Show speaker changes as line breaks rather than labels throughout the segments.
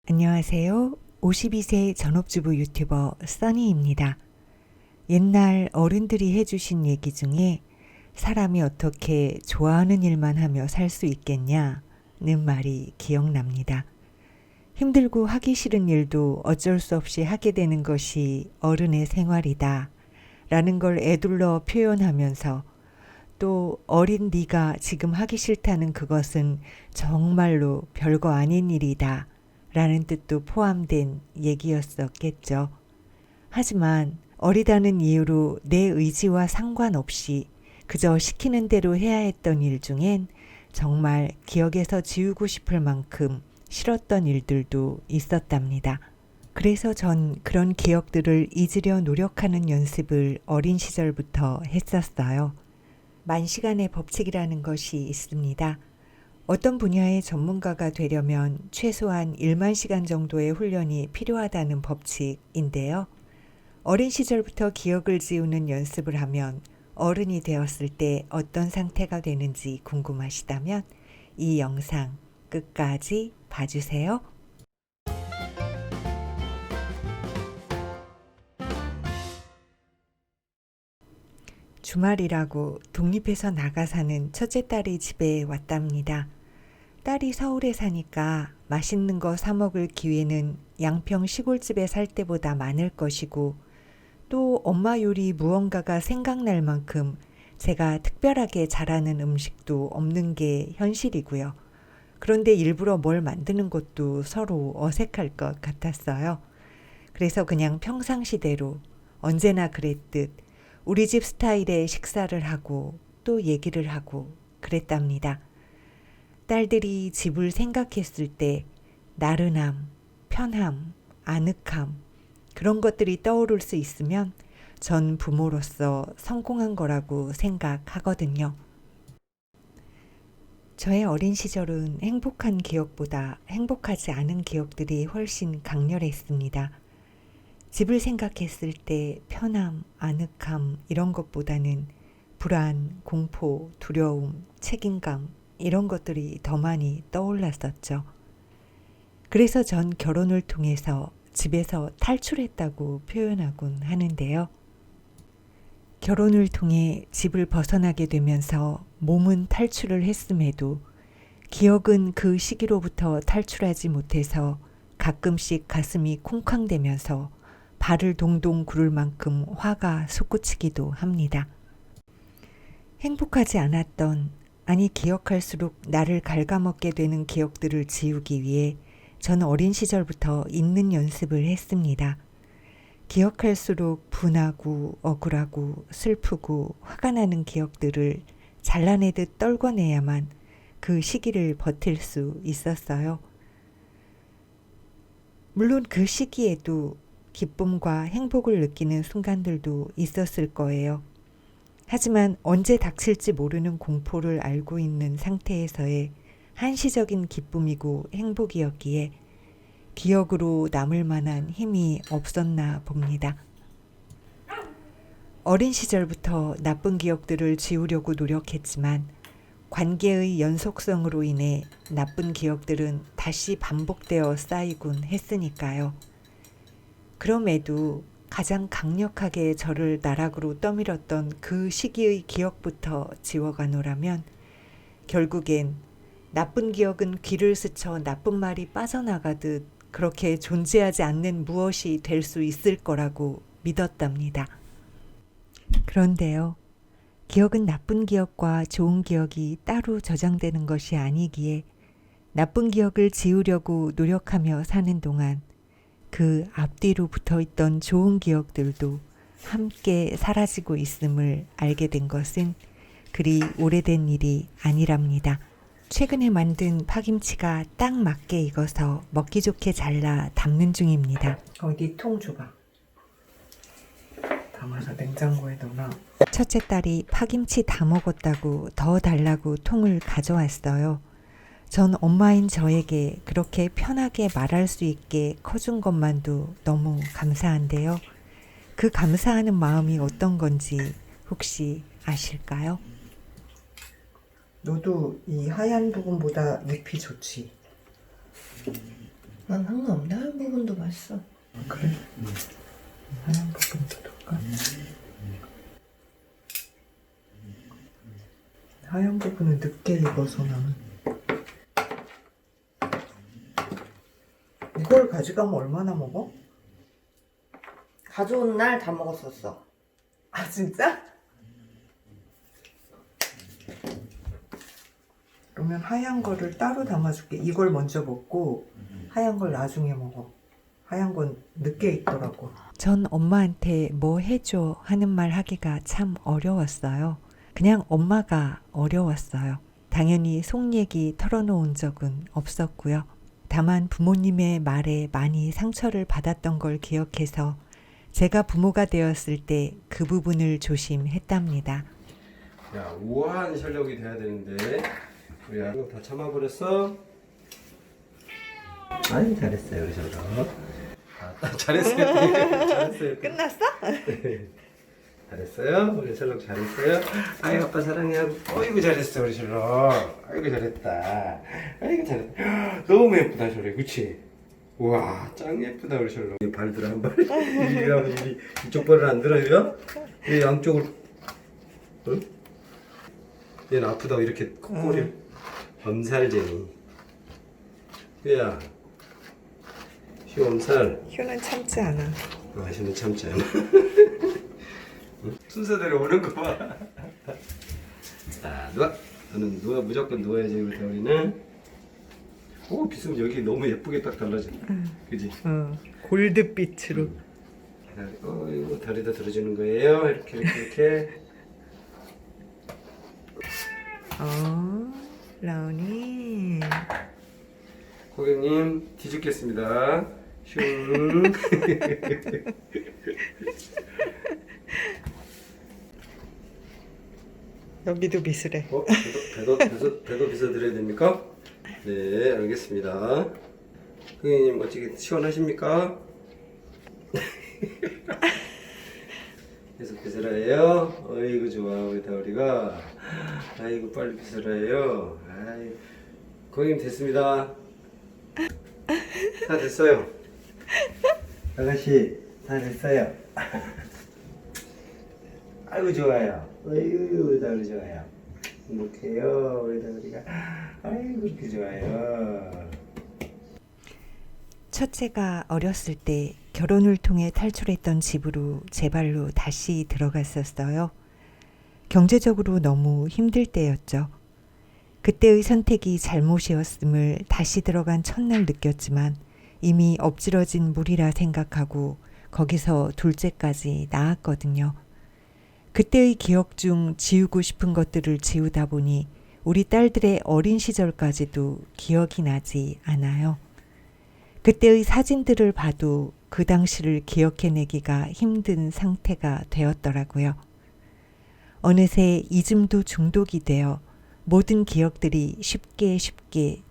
안녕하세요. 52세 전업주부 유튜버 써니입니다. 옛날 어른들이 해주신 얘기 중에 사람이 어떻게 좋아하는 일만 하며 살 수 있겠냐는 말이 기억납니다. 힘들고 하기 싫은 일도 어쩔 수 없이 하게 되는 것이 어른의 생활이다 라는 걸 에둘러 표현하면서 또 어린 네가 지금 하기 싫다는 그것은 정말로 별거 아닌 일이다 라는 뜻도 포함된 얘기였었겠죠. 하지만 어리다는 이유로 내 의지와 상관없이 그저 시키는 대로 해야 했던 일 중엔 정말 기억에서 지우고 싶을 만큼 싫었던 일들도 있었답니다. 그래서 전 그런 기억들을 잊으려 노력하는 연습을 어린 시절부터 했었어요. 만시간의 법칙이라는 것이 있습니다. 어떤 분야의 전문가가 되려면 최소한 1만 시간 정도의 훈련이 필요하다는 법칙인데요. 어린 시절부터 기억을 지우는 연습을 하면 어른이 되었을 때 어떤 상태가 되는지 궁금하시다면 이 영상 끝까지 봐주세요. 주말이라고 독립해서 나가 사는 첫째 딸이 집에 왔답니다. 딸이 서울에 사니까 맛있는 거 사 먹을 기회는 양평 시골집에 살 때보다 많을 것이고 또 엄마 요리 무언가가 생각날 만큼 제가 특별하게 잘하는 음식도 없는 게 현실이고요. 그런데 일부러 뭘 만드는 것도 서로 어색할 것 같았어요. 그래서 그냥 평상시대로 언제나 그랬듯 우리 집 스타일의 식사를 하고 또 얘기를 하고 그랬답니다. 딸들이 집을 생각했을 때 나른함, 편함, 아늑함 그런 것들이 떠오를 수 있으면 전 부모로서 성공한 거라고 생각하거든요. 저의 어린 시절은 행복한 기억보다 행복하지 않은 기억들이 훨씬 강렬했습니다. 집을 생각했을 때 편함, 아늑함 이런 것보다는 불안, 공포, 두려움, 책임감 이런 것들이 더 많이 떠올랐었죠. 그래서 전 결혼을 통해서 집에서 탈출했다고 표현하곤 하는데요. 결혼을 통해 집을 벗어나게 되면서 몸은 탈출을 했음에도 기억은 그 시기로부터 탈출하지 못해서 가끔씩 가슴이 쿵쾅대면서 발을 동동 구를 만큼 화가 솟구치기도 합니다. 행복하지 않았던, 아니 기억할수록 나를 갉아먹게 되는 기억들을 지우기 위해 저는 어린 시절부터 잊는 연습을 했습니다. 기억할수록 분하고 억울하고 슬프고 화가 나는 기억들을 잘라내듯 떨궈내야만 그 시기를 버틸 수 있었어요. 물론 그 시기에도 기쁨과 행복을 느끼는 순간들도 있었을 거예요. 하지만 언제 닥칠지 모르는 공포를 알고 있는 상태에서의 한시적인 기쁨이고 행복이었기에 기억으로 남을 만한 힘이 없었나 봅니다. 어린 시절부터 나쁜 기억들을 지우려고 노력했지만 관계의 연속성으로 인해 나쁜 기억들은 다시 반복되어 쌓이곤 했으니까요. 그럼에도 가장 강력하게 저를 나락으로 떠밀었던 그 시기의 기억부터 지워가노라면 결국엔 나쁜 기억은 귀를 스쳐 나쁜 말이 빠져나가듯 그렇게 존재하지 않는 무엇이 될 수 있을 거라고 믿었답니다. 그런데요, 기억은 나쁜 기억과 좋은 기억이 따로 저장되는 것이 아니기에 나쁜 기억을 지우려고 노력하며 사는 동안 그 앞뒤로 붙어있던 좋은 기억들도 함께 사라지고 있음을 알게 된 것은 그리 오래된 일이 아니랍니다. 최근에 만든 파김치가 딱 맞게 익어서 먹기 좋게 잘라 담는 중입니다.
어디 통 줘봐. 담아서 냉장고에 넣어놔.
첫째 딸이 파김치 다 먹었다고 더 달라고 통을 가져왔어요. 전 엄마인 저에게 그렇게 편하게 말할 수 있게 커준 것만도 너무 감사한데요. 그 감사하는 마음이 어떤 건지 혹시 아실까요?
너도 이 하얀 부분보다 잎이 좋지. 난 상관없는데 하얀 부분도 맛있어. 그래? 하얀 부분도 넣을까? 하얀 부분은 늦게 익어서 나는. 이걸 가져가면 얼마나 먹어?
가져온 날 다 먹었었어.
아 진짜? 그러면 하얀 거를 따로 담아줄게. 이걸 먼저 먹고 하얀 걸 나중에 먹어. 하얀 건 늦게 익더라고.
전 엄마한테 뭐 해줘 하는 말 하기가 참 어려웠어요. 그냥 엄마가 어려웠어요. 당연히 속 얘기 털어놓은 적은 없었고요. 다만 부모님의 말에 많이 상처를 받았던 걸 기억해서 제가 부모가 되었을 때 그 부분을 조심했답니다.
야, 우아한 실력이 돼야 되는데 우리 이거 다 참아버렸어? 아니 잘했어요 우리 셜록. 잘했어요. 잘했어요.
끝났어?
잘했어요. 우리 셜록 잘했어요. 아이 아빠 사랑해 하고. 어이구 잘했어 우리 셜록. 아이고 잘했다. 아이고 잘했다. 너무 예쁘다 셜록. 그치? 우와 짱 예쁘다 우리 셜록. 발 들어 한 발. 이쪽 발을 안 들어요? 이 양쪽을. 응? 얘는 아프다고 이렇게 꼬리를. 엄살쟁이. 야, 휴 엄살.
휴는 참지 않아.
휴는 참지 않아. 응? 순서대로 오는 거 봐. 자, 누워. 너는 누워 무조건 누워야지 우리 다우리는. 오, 비스무 여기 너무 예쁘게 딱 달라진다. 그지?
골드빛으로.
이거 다리도 들어주는 거예요. 이렇게.
라온이.
고객님 뒤집겠습니다. 슝.
여기도 비슷해.
배도 빗어드려야 됩니까? 네, 알겠습니다. 고객님 어떻게 시원하십니까? 계속 빗으라예요. 어이구 좋아 우리 다우리가. 아이고 빨리 빗으라예요. 아이, 고객님 됐습니다. 다 됐어요. 아가씨 다 됐어요. 아이고 좋아요. 아이고 우리 다우리 좋아요. 행복해요 우리 다우리가. 아이고 그렇게 좋아요.
첫째가 어렸을 때 결혼을 통해 탈출했던 집으로 제 발로 다시 들어갔었어요. 경제적으로 너무 힘들 때였죠. 그때의 선택이 잘못이었음을 다시 들어간 첫날 느꼈지만 이미 엎질러진 물이라 생각하고 거기서 둘째까지 낳았거든요. 그때의 기억 중 지우고 싶은 것들을 지우다 보니 우리 딸들의 어린 시절까지도 기억이 나지 않아요. 그때의 사진들을 봐도 그 당시를 기억해내기가 힘든 상태가 되었더라고요. 어느새 이즘도 중독이 되어 모든 기억들이 쉽게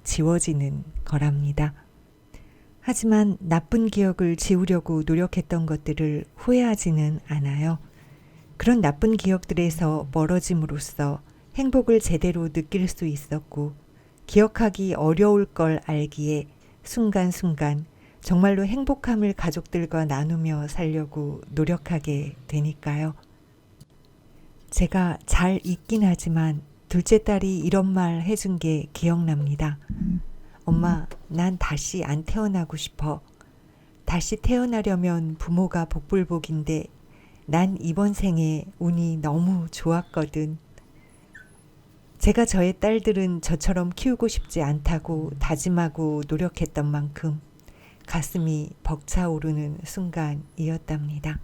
지워지는 거랍니다. 하지만 나쁜 기억을 지우려고 노력했던 것들을 후회하지는 않아요. 그런 나쁜 기억들에서 멀어짐으로써 행복을 제대로 느낄 수 있었고 기억하기 어려울 걸 알기에 순간순간 정말로 행복함을 가족들과 나누며 살려고 노력하게 되니까요. 제가 잘 잊긴 하지만 둘째 딸이 이런 말 해준 게 기억납니다. 엄마, 난 다시 안 태어나고 싶어. 다시 태어나려면 부모가 복불복인데 난 이번 생에 운이 너무 좋았거든. 제가 저의 딸들은 저처럼 키우고 싶지 않다고 다짐하고 노력했던 만큼 가슴이 벅차오르는 순간이었답니다.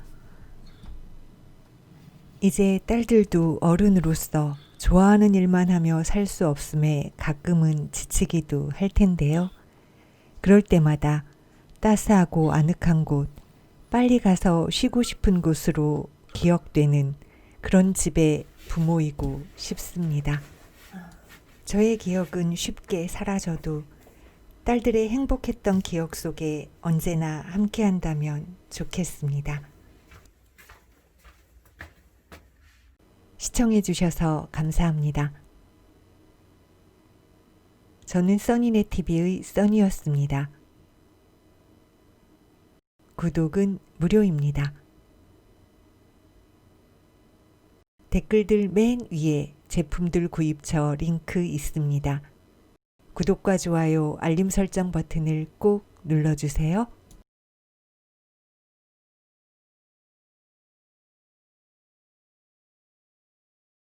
이제 딸들도 어른으로서 좋아하는 일만 하며 살 수 없음에 가끔은 지치기도 할 텐데요. 그럴 때마다 따스하고 아늑한 곳, 빨리 가서 쉬고 싶은 곳으로 기억되는 그런 집의 부모이고 싶습니다. 저의 기억은 쉽게 사라져도 딸들의 행복했던 기억 속에 언제나 함께한다면 좋겠습니다. 시청해주셔서 감사합니다. 저는 써니네 TV의 써니였습니다. 구독은 무료입니다. 댓글들 맨 위에 제품들 구입처 링크 있습니다. 구독과 좋아요, 알림 설정 버튼을 꼭 눌러주세요.